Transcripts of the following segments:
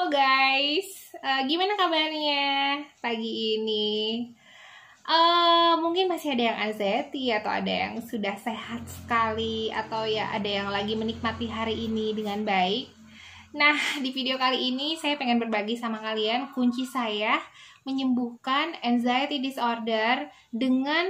guys, gimana kabarnya pagi ini? Mungkin masih ada yang anxiety atau ada yang sudah sehat sekali, atau ya ada yang lagi menikmati hari ini dengan baik. Nah, di video kali ini saya pengen berbagi sama kalian kunci saya menyembuhkan anxiety disorder dengan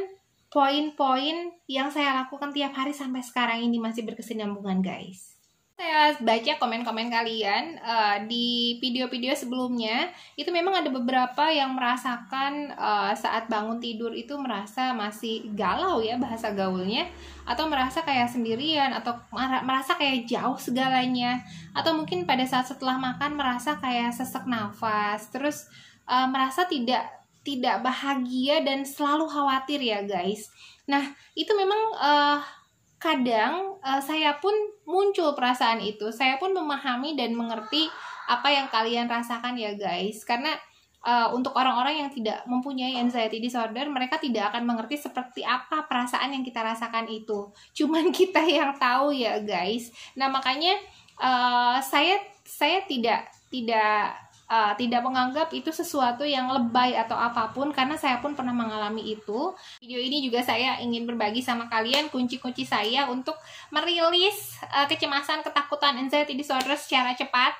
poin-poin yang saya lakukan tiap hari sampai sekarang ini masih berkesinambungan, guys. Saya baca komen-komen kalian di video-video sebelumnya, itu memang ada beberapa yang merasakan saat bangun tidur itu merasa masih galau ya bahasa gaulnya, atau merasa kayak sendirian, atau merasa kayak jauh segalanya, atau mungkin pada saat setelah makan merasa kayak sesak nafas, terus merasa tidak bahagia dan selalu khawatir ya guys. Nah, itu memang kadang saya pun muncul perasaan itu, saya pun memahami dan mengerti apa yang kalian rasakan ya guys. Karena untuk orang-orang yang tidak mempunyai anxiety disorder, mereka tidak akan mengerti seperti apa perasaan yang kita rasakan itu. Cuman kita yang tahu ya guys. Nah makanya saya tidak menganggap itu sesuatu yang lebay atau apapun, karena saya pun pernah mengalami itu. Video ini juga saya ingin berbagi sama kalian kunci-kunci saya untuk merilis kecemasan, ketakutan, anxiety disorder secara cepat,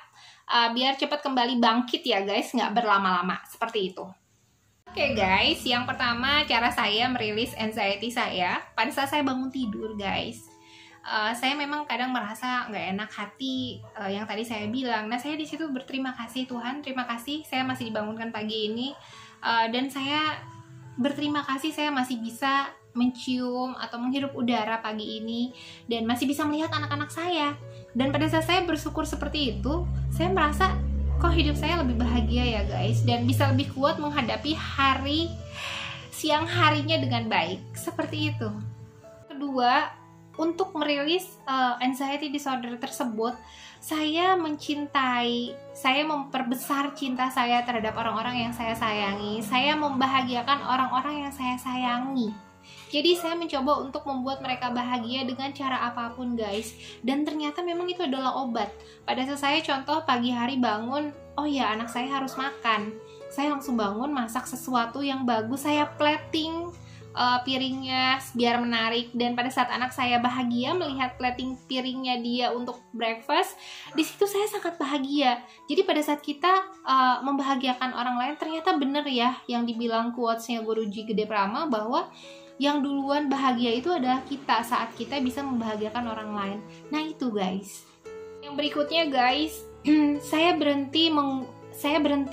biar cepat kembali bangkit ya guys, nggak berlama-lama seperti itu. Oke guys, yang pertama cara saya merilis anxiety saya pada saat saya bangun tidur guys. Saya memang kadang merasa nggak enak hati, yang tadi saya bilang. Nah saya di situ berterima kasih Tuhan, terima kasih saya masih dibangunkan pagi ini, dan saya berterima kasih saya masih bisa mencium atau menghirup udara pagi ini, dan masih bisa melihat anak-anak saya. Dan pada saat saya bersyukur seperti itu, saya merasa kok hidup saya lebih bahagia ya guys, dan bisa lebih kuat menghadapi siang harinya dengan baik, seperti itu. Kedua, untuk merilis anxiety disorder tersebut, saya memperbesar cinta saya terhadap orang-orang yang saya sayangi. Saya membahagiakan orang-orang yang saya sayangi. Jadi saya mencoba untuk membuat mereka bahagia dengan cara apapun guys. Dan ternyata memang itu adalah obat. Pada saat saya contoh pagi hari bangun, oh ya anak saya harus makan, saya langsung bangun masak sesuatu yang bagus, saya plating piringnya biar menarik, dan pada saat anak saya bahagia melihat plating piringnya dia untuk breakfast, di situ saya sangat bahagia. Jadi pada saat kita membahagiakan orang lain, ternyata bener ya yang dibilang quotes-nya Guruji Gede Prama, bahwa yang duluan bahagia itu adalah kita saat kita bisa membahagiakan orang lain. Nah itu guys. Yang berikutnya guys, saya berhenti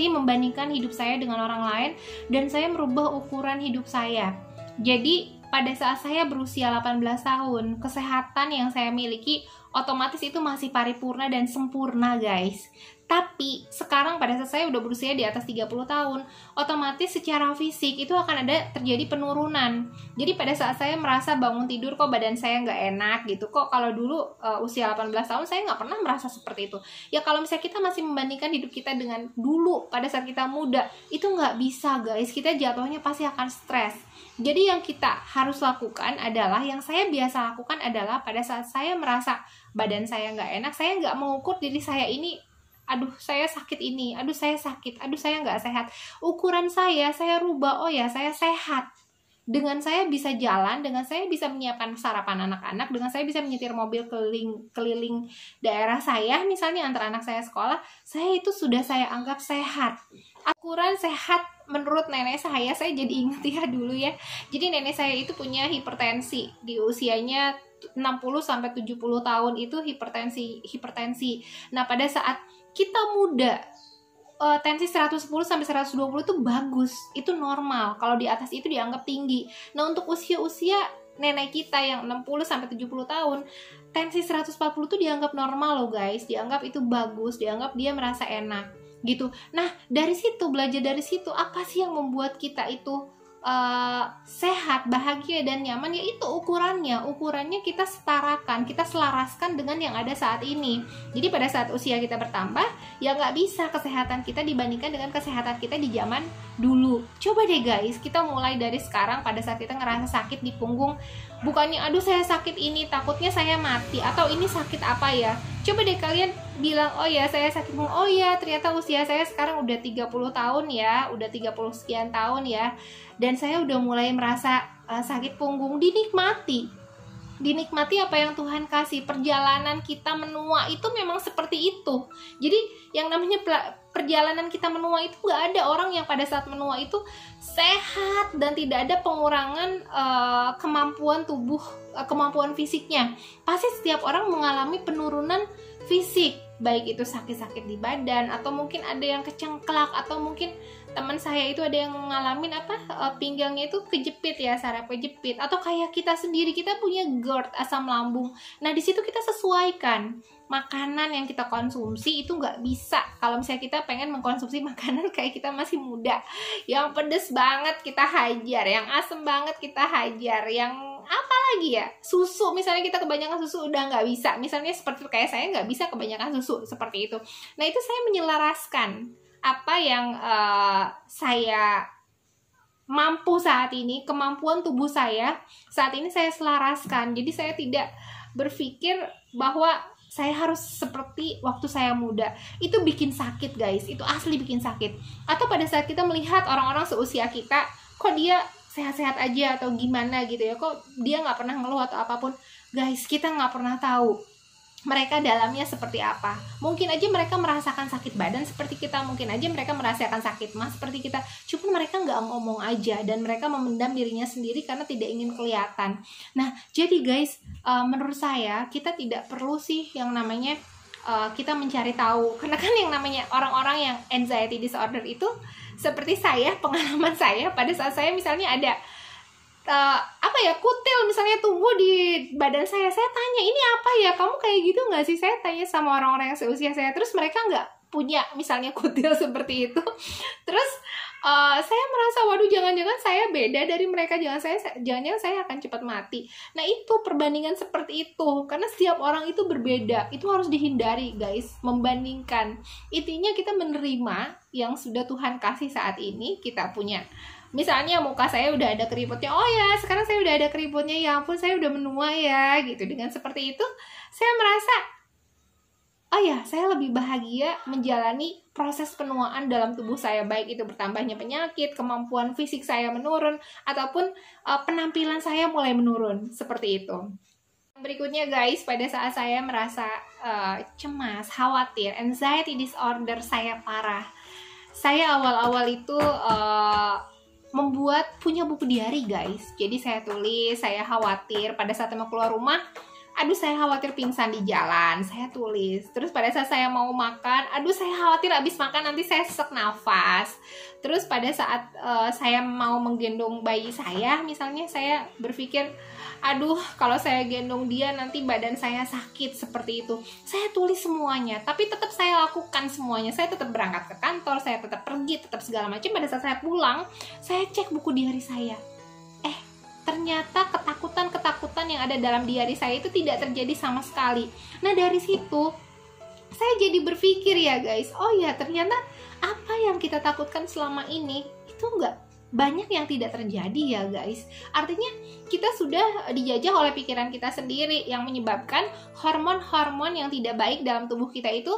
membandingkan hidup saya dengan orang lain, dan saya merubah ukuran hidup saya. Jadi pada saat saya berusia 18 tahun, kesehatan yang saya miliki otomatis itu masih paripurna dan sempurna guys. Tapi sekarang pada saat saya udah berusia di atas 30 tahun, otomatis secara fisik itu akan ada terjadi penurunan. Jadi pada saat saya merasa bangun tidur kok badan saya nggak enak gitu, kok kalau dulu usia 18 tahun saya nggak pernah merasa seperti itu. Ya kalau misalnya kita masih membandingkan hidup kita dengan dulu pada saat kita muda, itu nggak bisa guys, kita jatuhnya pasti akan stres. Jadi yang kita harus lakukan adalah, yang saya biasa lakukan adalah pada saat saya merasa badan saya nggak enak, saya nggak mengukur diri saya ini, aduh saya sakit ini, aduh saya sakit, aduh saya nggak sehat. Ukuran saya rubah, oh ya saya sehat. Dengan saya bisa jalan, dengan saya bisa menyiapkan sarapan anak-anak, dengan saya bisa menyetir mobil keliling daerah saya, misalnya antar anak saya sekolah, saya itu sudah saya anggap sehat. Ukuran sehat menurut nenek saya jadi ingat ya dulu ya. Jadi nenek saya itu punya hipertensi di usianya 60-70 tahun, itu hipertensi. Nah pada saat kita muda, tensi 110-120 itu bagus, itu normal. Kalau di atas itu dianggap tinggi. Nah untuk usia nenek kita yang 60-70 tahun, tensi 140 itu dianggap normal loh guys, dianggap itu bagus, dianggap dia merasa enak gitu. Nah dari situ, belajar dari situ, apa sih yang membuat kita itu sehat, bahagia, dan nyaman? Ya itu ukurannya kita setarakan, kita selaraskan dengan yang ada saat ini. Jadi pada saat usia kita bertambah, ya nggak bisa kesehatan kita dibandingkan dengan kesehatan kita di zaman dulu. Coba deh guys, kita mulai dari sekarang. Pada saat kita ngerasa sakit di punggung, bukannya aduh saya sakit ini, takutnya saya mati, atau ini sakit apa ya, Coba deh kalian bilang, oh ya saya sakit punggung, oh ya ternyata usia saya sekarang udah 30 tahun ya, udah 30 sekian tahun ya, dan saya udah mulai merasa sakit punggung. Dinikmati apa yang Tuhan kasih. Perjalanan kita menua itu memang seperti itu. Jadi yang namanya perjalanan kita menua itu gak ada orang yang pada saat menua itu sehat dan tidak ada pengurangan kemampuan tubuh, kemampuan fisiknya. Pasti setiap orang mengalami penurunan fisik, baik itu sakit-sakit di badan, atau mungkin ada yang kecengklak, atau mungkin teman saya itu ada yang ngalamin pinggangnya itu kejepit ya, saraf kejepit, atau kayak kita sendiri, kita punya GERD, asam lambung. Nah di situ kita sesuaikan makanan yang kita konsumsi. Itu nggak bisa kalau misalnya kita pengen mengkonsumsi makanan kayak kita masih muda, yang pedes banget kita hajar, yang asem banget kita hajar, yang apa lagi ya, susu misalnya, kita kebanyakan susu udah nggak bisa. Misalnya seperti kayak saya nggak bisa kebanyakan susu seperti itu. Nah itu saya menyelaraskan apa yang saya mampu saat ini, kemampuan tubuh saya saat ini saya selaraskan. Jadi saya tidak berpikir bahwa saya harus seperti waktu saya muda. Itu bikin sakit guys, itu asli bikin sakit. Atau pada saat kita melihat orang-orang seusia kita, kok dia sehat-sehat aja atau gimana gitu ya, kok dia nggak pernah ngeluh atau apapun. Guys, kita nggak pernah tahu mereka dalamnya seperti apa. Mungkin aja mereka merasakan sakit badan seperti kita, mungkin aja mereka merasakan sakit mah seperti kita, cuma mereka nggak ngomong aja, dan mereka memendam dirinya sendiri karena tidak ingin kelihatan. Nah jadi guys, menurut saya kita tidak perlu sih yang namanya kita mencari tahu, karena kan yang namanya orang-orang yang anxiety disorder itu seperti saya, pengalaman saya pada saat saya misalnya ada kutil misalnya tumbuh di badan saya tanya, ini apa ya, kamu kayak gitu nggak sih? Saya tanya sama orang-orang yang seusia saya, terus mereka nggak punya misalnya kutil seperti itu. Terus saya merasa, waduh, jangan-jangan saya beda dari mereka, jangan-jangan saya akan cepat mati. Nah itu perbandingan seperti itu, karena setiap orang itu berbeda. Itu harus dihindari guys, membandingkan. Intinya kita menerima yang sudah Tuhan kasih saat ini. Kita punya, misalnya muka saya udah ada keriputnya, oh ya sekarang saya udah ada keriputnya, ya ampun saya udah menua ya gitu. Dengan seperti itu saya merasa, oh ya saya lebih bahagia menjalani proses penuaan dalam tubuh saya, baik itu bertambahnya penyakit, kemampuan fisik saya menurun, ataupun penampilan saya mulai menurun, seperti itu. Berikutnya guys, pada saat saya merasa cemas, khawatir, anxiety disorder saya parah, saya awal-awal itu punya buku diary guys. Jadi saya tulis, saya khawatir pada saat mau keluar rumah, aduh saya khawatir pingsan di jalan, saya tulis. Terus pada saat saya mau makan, aduh saya khawatir habis makan nanti saya sesak nafas. Terus pada saat saya mau menggendong bayi saya, misalnya saya berpikir, aduh kalau saya gendong dia nanti badan saya sakit, seperti itu. Saya tulis semuanya, tapi tetap saya lakukan semuanya. Saya tetap berangkat ke kantor, saya tetap pergi, tetap segala macam. Pada saat saya pulang, saya cek buku diary saya. Ternyata ketakutan yang ada dalam diary saya itu tidak terjadi sama sekali. Nah dari situ saya jadi berpikir ya guys, oh ya ternyata apa yang kita takutkan selama ini itu nggak banyak yang tidak terjadi ya guys. Artinya kita sudah dijajah oleh pikiran kita sendiri yang menyebabkan hormon-hormon yang tidak baik dalam tubuh kita itu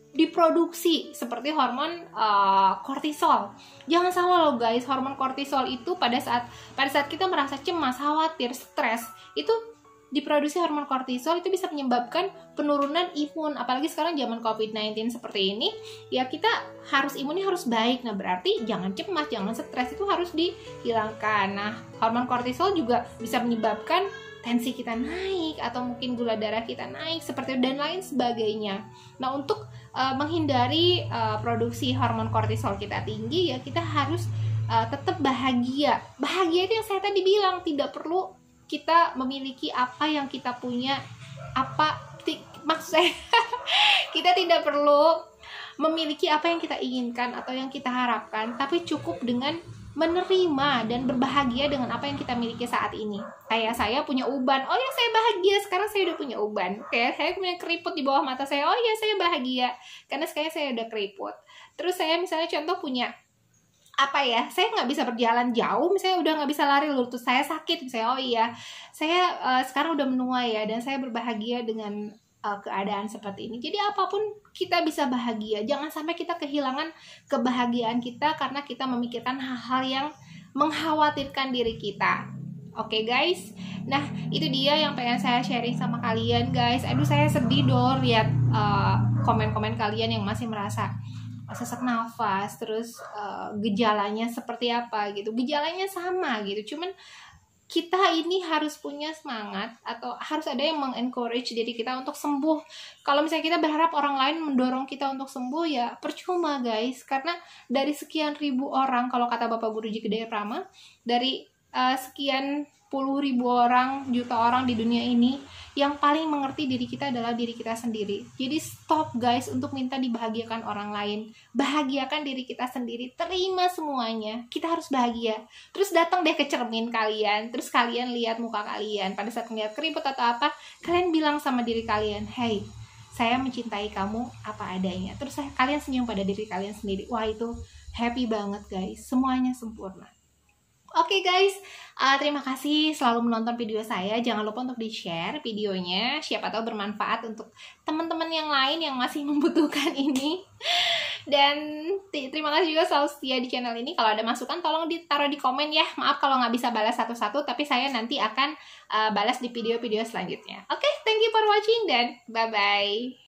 diproduksi, seperti hormon kortisol. Jangan salah loh guys, hormon kortisol itu pada saat kita merasa cemas, khawatir, stres, itu diproduksi hormon kortisol, itu bisa menyebabkan penurunan imun. Apalagi sekarang zaman COVID-19 seperti ini, ya kita harus imunnya harus baik. Nah berarti jangan cemas, jangan stres, itu harus dihilangkan. Nah hormon kortisol juga bisa menyebabkan tensi kita naik, atau mungkin gula darah kita naik, seperti dan lain sebagainya. Nah untuk menghindari produksi hormon kortisol kita tinggi, ya kita harus tetap bahagia. Bahagia itu yang saya tadi bilang, tidak perlu kita memiliki apa yang kita punya, maksud saya kita tidak perlu memiliki apa yang kita inginkan atau yang kita harapkan, tapi cukup dengan menerima dan berbahagia dengan apa yang kita miliki saat ini. Kayak saya punya uban, oh ya saya bahagia, sekarang saya udah punya uban. Kayak saya punya keriput di bawah mata saya, oh ya saya bahagia karena sekarang saya udah keriput. Terus saya misalnya contoh punya saya nggak bisa berjalan jauh, misalnya udah nggak bisa lari, lutut saya sakit, misalnya oh iya saya sekarang udah menua ya, dan saya berbahagia dengan keadaan seperti ini. Jadi apapun kita bisa bahagia. Jangan sampai kita kehilangan kebahagiaan kita karena kita memikirkan hal-hal yang mengkhawatirkan diri kita. Oke guys, nah itu dia yang pengen saya sharing sama kalian guys. Aduh saya sedih dong lihat komen-komen kalian yang masih merasa sesak nafas, terus gejalanya seperti apa gitu. Gejalanya sama gitu, cuman kita ini harus punya semangat atau harus ada yang mengencourage diri kita untuk sembuh. Kalau misalnya kita berharap orang lain mendorong kita untuk sembuh, ya percuma guys. Karena dari sekian ribu orang, kalau kata Bapak Guruji Kedaya Prama, dari sekian puluh ribu orang, juta orang di dunia ini, yang paling mengerti diri kita adalah diri kita sendiri. Jadi stop guys untuk minta dibahagiakan orang lain. Bahagiakan diri kita sendiri, terima semuanya. Kita harus bahagia. Terus datang deh ke cermin kalian, terus kalian lihat muka kalian. Pada saat ngeliat keriput atau apa, kalian bilang sama diri kalian, hey, saya mencintai kamu apa adanya. Terus kalian senyum pada diri kalian sendiri. Wah itu happy banget guys, semuanya sempurna. Oke guys, terima kasih selalu menonton video saya. Jangan lupa untuk di-share videonya. Siapa tahu bermanfaat untuk teman-teman yang lain yang masih membutuhkan ini. Dan terima kasih juga selalu setia di channel ini. Kalau ada masukan tolong ditaruh di komen ya. Maaf kalau nggak bisa balas satu-satu, tapi saya nanti akan balas di video-video selanjutnya. Oke, thank you for watching dan bye-bye.